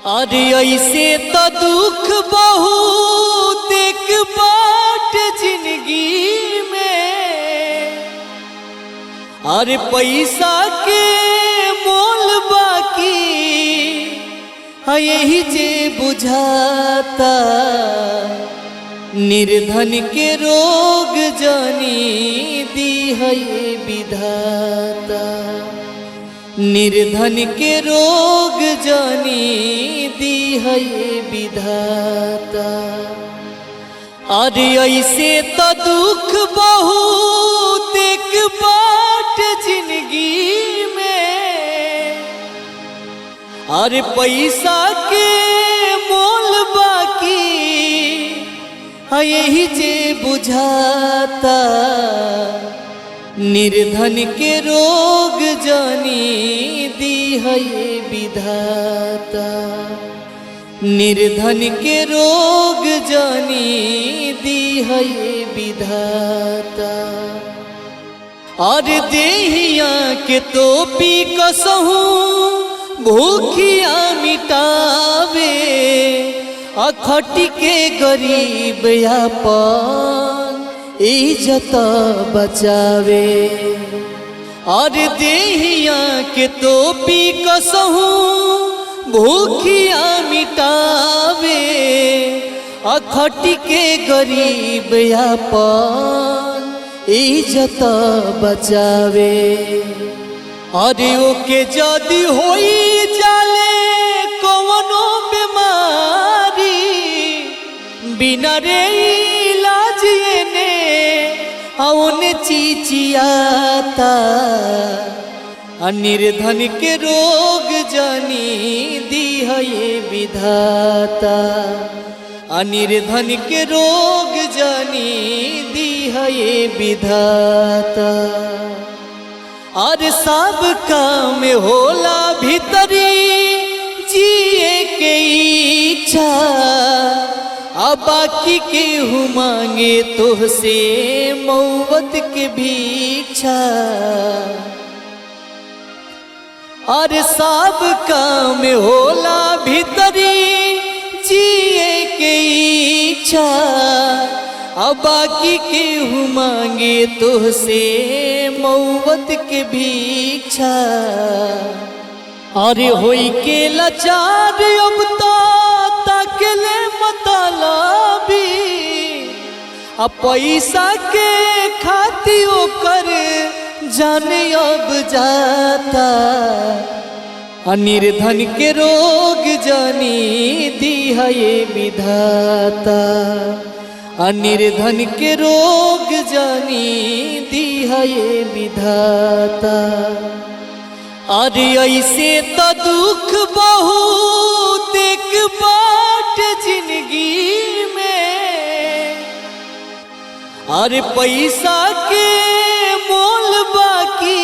अरे ऐसे तो दुख बहुत एक बाट जिंदगी में। अरे पैसा के मोल बाकी यही जे बुझाता, निर्धन के रोग जानी दी है विधाता। निर्धन के रोग जानी दी है विधाता। अरे ऐसे तो दुख बहुत एक बाट जिंदगी में। अरे पैसा के मोल बाकी यही जे बुझाता, निर्धन के रोग जानी दी है विधाता। निर्धन के रोग जानी दी है विधाता। और देहिया के तोपी कसहूँ भूखिया मिटावे, अखटी के गरीब यापन इज्जत बचावे। और देहिया के तोपी कसहूँ भूखिया मिटावे, अखटी के गरीब यापन इज्जत बचावे। अरे ओके जदी होई जाले कवनो बीमारी, बिना रे इलाज ने औन चिचियाता। निर्धन के रोग जानी दी है विधाता। निर्धन के रोग जानी दी है विधाता। और सब काम होला भीतरी जिए के इच्छा, अब बाकी केहू मांगे तोहसे मौत के भिक्षा। और सब काम होला भीतरी जिए के इच्छा, अब बाकी केहू मांगे तोहसे मौत के भिक्षा। अरे होई के लाचार अब तो तकले मतलबी, अब पैसा के खाती ओकर जाने अब जाता। निर्धन के रोग जानी दी है विधाता। निर्धन के रोग जानी दी है विधाता। अरे ऐसे तो दुख बहुत एक बाट जिंदगी में। अरे पैसा के मोल बाकी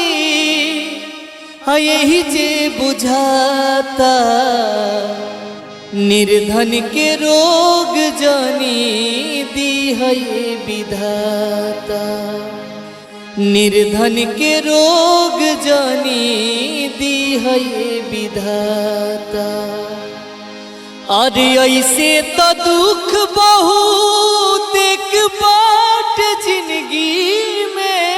यही जे बुझाता, निर्धन के रोग जानी दी है विधाता। निर्धन के रोग जानी दी है विधाता। अरे ऐसे तो दुख बहुत एक बाट जिंदगी में।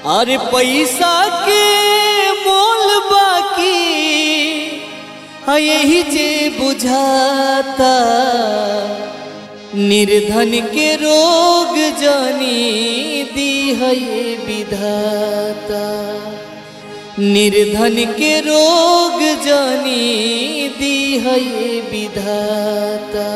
अरे पैसा के मोल बाकी यही जे बुझाता, निर्धन के रोग जानी दी है विधाता। निर्धन के रोग जानी दी है विधाता।